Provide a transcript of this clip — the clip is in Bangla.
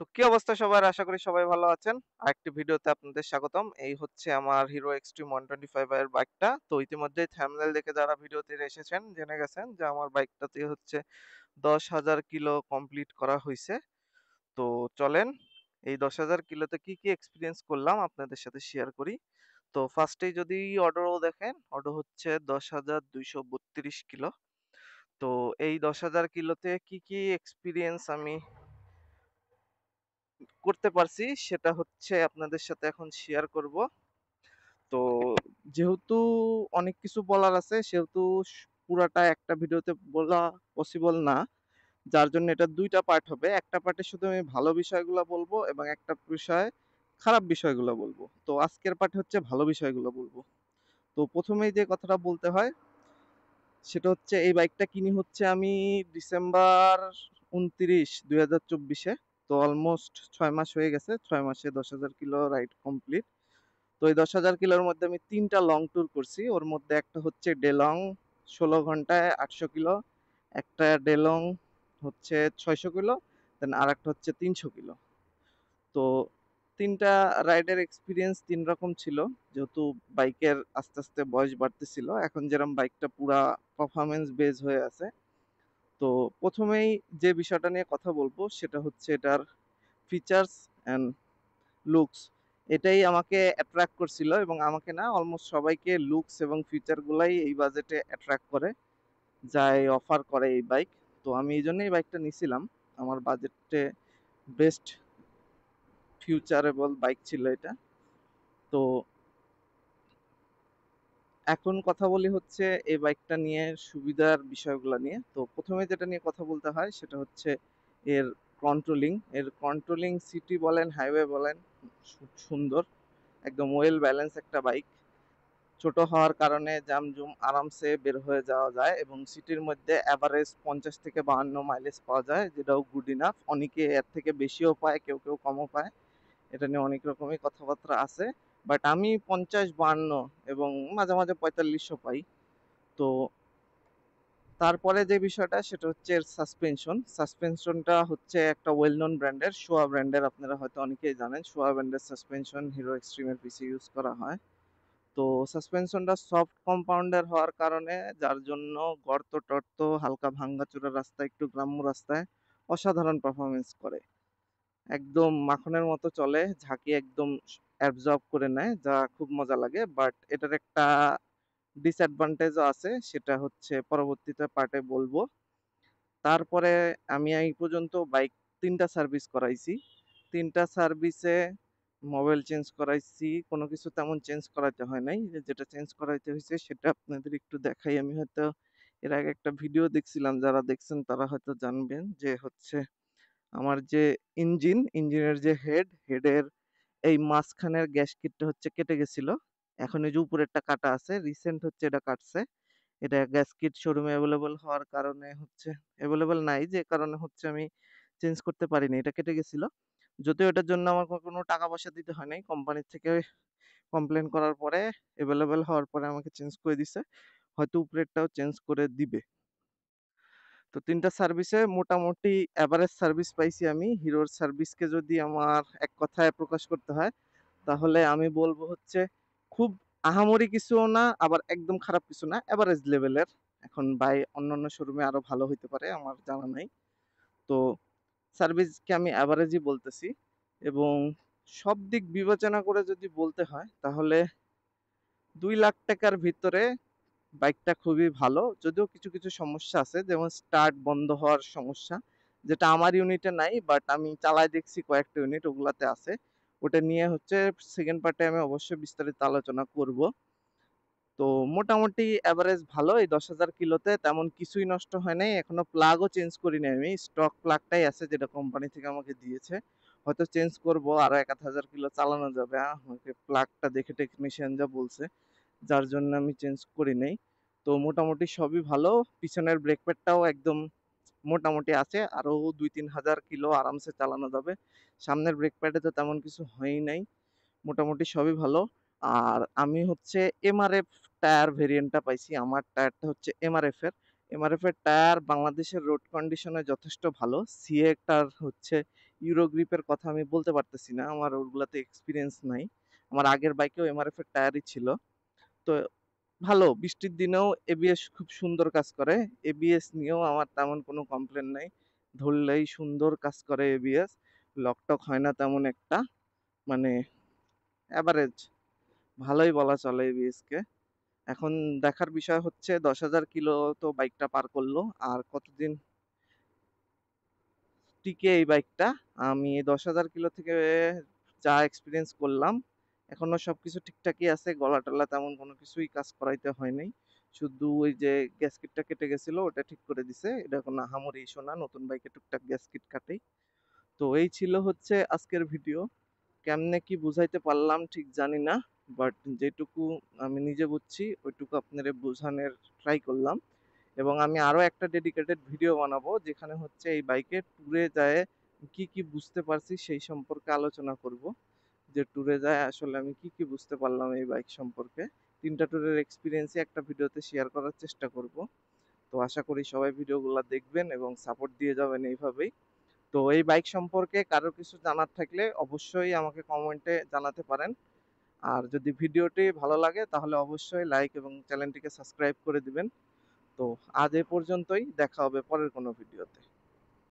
তো কি অবস্থা সবার? আশা করি সবাই ভালো আছেন। আরেকটি ভিডিওতে আপনাদের স্বাগতম। এই হচ্ছে আমার হিরো এক্সট্রিম 125 এর বাইকটা। তো ইতিমধ্যেই থাম্বনেল দেখে যারা ভিডিওতে এসেছেন জেনে গেছেন যে আমার বাইকটাতে হচ্ছে 10,000 কিলো কমপ্লিট করা হইছে। তো চলেন এই 10,000 কিলোতে কি কি এক্সপেরিয়েন্স করলাম আপনাদের সাথে শেয়ার করি। তো ফার্স্টেই যদি অডোও দেখেন, অডো হচ্ছে 10,232 কিলো। তো এই 10,000 কিলোতে কি কি এক্সপেরিয়েন্স আমি করতে পারছি সেটা হচ্ছে আপনাদের সাথে এখন শেয়ার করব। তো যেহেতু অনেক কিছু বলার আছে সেহেতু পুরাটা একটা ভিডিওতে বলা পসিবল না, যার জন্য এটা দুইটা পার্ট হবে। একটা পার্টে শুধু আমি ভালো বিষয়গুলো বলবো এবং একটা বিষয় খারাপ বিষয়গুলো বলবো। তো আজকের পার্টে হচ্ছে ভালো বিষয়গুলো বলবো। তো প্রথমেই যে কথাটা বলতে হয় সেটা হচ্ছে এই বাইকটা কিনি হচ্ছে আমি ডিসেম্বর 29, 2024-এ। তো অলমোস্ট 6 মাস হয়ে গেছে। 6 মাসে 10,000 কিলো রাইড কমপ্লিট। তো এই 10,000 কিলোর মধ্যে আমি 3টা লং ট্যুর করছি। ওর মধ্যে একটা হচ্ছে ডেলং 16 ঘন্টায় 800 কিলো, একটা ডেলং হচ্ছে 600 কিলো, দেন আর একটা হচ্ছে 300 কিলো। তো 3টা রাইডের এক্সপিরিয়েন্স 3 রকম ছিল, যেহেতু বাইকের আস্তে আস্তে বয়স বাড়তেছিল। এখন যেরকম বাইকটা পুরা পারফরমেন্স বেজ হয়ে আছে। তো প্রথমেই যে বিষয়টা নিয়ে কথা বলবো সেটা হচ্ছে এটার ফিচার্স অ্যান্ড লুকস। এটাই আমাকে অ্যাট্রাক্ট করছিল এবং আমাকে না, অলমোস্ট সবাইকে লুকস এবং ফিচারগুলাই এই বাজেটে অ্যাট্রাক্ট করে, যাই অফার করে এই বাইক। তো আমি এই জন্যই বাইকটা নিছিলাম। আমার বাজেটে বেস্ট ফিউচারেবল বাইক ছিল এটা। তো এখন কথা বলি হচ্ছে এই বাইকটা নিয়ে সুবিধার বিষয়গুলো নিয়ে। তো প্রথমে যেটা নিয়ে কথা বলতে হয় সেটা হচ্ছে এর কন্ট্রোলিং সিটি বলেন হাইওয়ে বলেন, সুন্দর, একদম ওয়েল ব্যালেন্স একটা বাইক। ছোট হওয়ার কারণে জামজুম আরামসে বের হয়ে যাওয়া যায় এবং সিটির মধ্যে অ্যাভারেজ 50 থেকে 52 মাইলেজ পাওয়া যায়, যেটাও গুড ইনাফ। অনেকে এর থেকে বেশিও পায়, কেউ কেউ কমও পায়। এটা নিয়ে অনেক রকমই কথাবার্তা আছে, বাট আমি 50-52 এবং মাঝে মাঝে 45ও পাই। তো তারপরে যে বিষয়টা সেটা হচ্ছে এর সাসপেনশনটা হচ্ছে একটা ওয়েল নোন ব্র্যান্ডের, শোয়া ব্র্যান্ডের। আপনারা হয়তো অনেকেই জানেন শোয়া ব্র্যান্ডের সাসপেনশন হিরো এক্সট্রিমের পিছে ইউজ করা হয়। তো সাসপেনশনটা সফট কম্পাউন্ডের হওয়ার কারণে, যার জন্য গর্ত টর্ত, হালকা ভাঙ্গাচোরা রাস্তায়, একটু গ্রাম্য রাস্তায় অসাধারণ পারফরমেন্স করে। একদম মাখনের মতো চলে, ঝাঁকি একদম অ্যাবজর্ব করে নেয়, যা খুব মজা লাগে। বাট এটার একটা ডিসঅ্যাডভান্টেজও আছে, সেটা হচ্ছে পরবর্তীতে পার্টে বলবো। তারপরে আমি এই পর্যন্ত বাইক 3টা সার্ভিস করাইছি। 3টা সার্ভিসে মোবাইল চেঞ্জ করাইছি, কোনো কিছু তেমন চেঞ্জ করাইতে হয় নাই। যেটা চেঞ্জ করাইতে হয়েছে সেটা আপনাদের একটু দেখাই। আমি হয়তো এর আগে একটা ভিডিও দেখছিলাম, যারা দেখছেন তারা হয়তো জানবেন যে হচ্ছে আমার যে ইঞ্জিনের যে হেডের এই মাঝখানের গ্যাসকিটটা হচ্ছে কেটে গেছিল। এখন এই যে উপরেরটা কাটা আছে, রিসেন্ট হচ্ছে এটা কাটছে। এটা গ্যাসকিট শোরুমে অ্যাভেলেবল হওয়ার কারণে হচ্ছে অ্যাভেলেবল নাই, যে কারণে হচ্ছে আমি চেঞ্জ করতে পারিনি, এটা কেটে গেছিল। যদিও এটার জন্য আমার কোনো টাকা পয়সা দিতে হয় নাই, কোম্পানি থেকে কমপ্লেন করার পরে অ্যাভেলেবল হওয়ার পরে আমাকে চেঞ্জ করে দিছে। হয়তো উপরেরটাও চেঞ্জ করে দিবে। তো 3টা সার্ভিসে মোটামুটি এভারেজ সার্ভিস পাইছি আমি। হিরোর সার্ভিসকে যদি আমার এক কথায় প্রকাশ করতে হয় তাহলে আমি বলবো হচ্ছে খুব আহামরি কিছুও না, আবার একদম খারাপ কিছু না, এভারেজ লেভেলের। এখন বাই অন্যান্য শোরুমে আরো ভালো হইতে পারে, আমার জানা নাই। তো সার্ভিসকে আমি অ্যাভারেজই বলতেছি। এবং সব দিক বিবেচনা করে যদি বলতে হয় তাহলে 2 লাখ টাকার ভিতরে বাইকটা খুবই ভালো। যদিও কিছু কিছু সমস্যা আছে, যেমন স্টার্ট বন্ধ হওয়ার সমস্যা, যেটা আমার ইউনিটে নাই, বাট আমি চালায় দেখছি কয়েকটা ইউনিট ওগুলাতে আছে। ওটা নিয়ে হচ্ছে সেকেন্ড পার্টে আমি অবশ্যই বিস্তারিত আলোচনা করব। তো মোটামুটি অ্যাভারেজ ভালো। এই 10,000 কিলোতে তেমন কিছুই নষ্ট হয় নাই। এখনো প্লাগও চেঞ্জ করিনি আমি, স্টক প্লাগটাই আছে যেটা কোম্পানি থেকে আমাকে দিয়েছে। হয়তো চেঞ্জ করব, আরো 1,000 কিলো চালানো যাবে। আমাকে প্লাগটা দেখে টেকনিশিয়ান যা বলছে, যার জন্য আমি চেঞ্জ করি নাই। তো মোটামুটি সবই ভালো। পিছনের ব্রেক প্যাডটাও একদম মোটামুটি আছে, আরো 2-3 হাজার কিলো আরামসে চালানো যাবে। সামনের ব্রেক প্যাডে তো তেমন কিছু হয়ই নাই। মোটামুটি সবই ভালো। আর আমি হচ্ছে এমআরএফ টায়ার ভেরিয়েন্টটা পাইছি। আমার টায়ারটা হচ্ছে এমআরএফ এর টায়ার বাংলাদেশের রোড কন্ডিশনে যথেষ্ট ভালো। সিএটার হচ্ছে ইউরো গ্রিপের কথা আমি বলতে পারতেছি না, আমার ওগুলাতে এক্সপিরিয়েন্স নাই। আমার আগের বাইকেও এমআরএফ এর টায়ারই ছিল। তো ভালো, বৃষ্টির দিনেও এবিএস খুব সুন্দর কাজ করে। এবিএস নিয়েও আমার তেমন কোনো কমপ্লেন নাই, ধরলেই সুন্দর কাজ করে এবিএস। লকটক হয় না তেমন একটা, মানে অ্যাভারেজ, ভালোই বলা চলে এবিএস কে। এখন দেখার বিষয় হচ্ছে 10,000 কিলো তো বাইকটা পার করলো, আর কতদিন টিকে এই বাইকটা। আমি 10,000 কিলো থেকে যা এক্সপিরিয়েন্স করলাম, এখনো সবকিছু ঠিকঠাকই আছে, গলা টলা তেমন কোনো কিছুই কাজ করাইতে হয় নাই। শুধু ওই যে গ্যাসকিটটা কেটে গেছিল ওটা ঠিক করে দিছে, এটা কোনো আহামরি ইস্যু না, নতুন বাইকে টুকটাক গ্যাসকিট কাটেই। তো এই ছিল হচ্ছে আজকের ভিডিও। কেমনে কি বুঝাইতে পারলাম ঠিক জানি না, বাট যেটুকু আমি নিজে বুঝছি ওইটুকু আপনাদের বোঝানোর ট্রাই করলাম। এবং আমি আরো একটা ডেডিকেটেড ভিডিও বানাবো, যেখানে হচ্ছে এই বাইকে ট্যুরে যায় কি কি বুঝতে পারছি সেই সম্পর্কে আলোচনা করব। যে ট্যুরে যায় আসলে আমি কি কি বুঝতে পারলাম এই বাইক সম্পর্কে, 3টা ট্যুরের এক্সপিরিয়েন্সই একটা ভিডিওতে শেয়ার করার চেষ্টা করব। তো আশা করি সবাই ভিডিওগুলো দেখবেন এবং সাপোর্ট দিয়ে যাবেন এইভাবেই। তো এই বাইক সম্পর্কে কারো কিছু জানার থাকলে অবশ্যই আমাকে কমেন্টে জানাতে পারেন। আর যদি ভিডিওটি ভালো লাগে তাহলে অবশ্যই লাইক এবং চ্যানেলটিকে সাবস্ক্রাইব করে দিবেন। তো আজ এ পর্যন্তই, দেখা হবে পরের কোনো ভিডিওতে।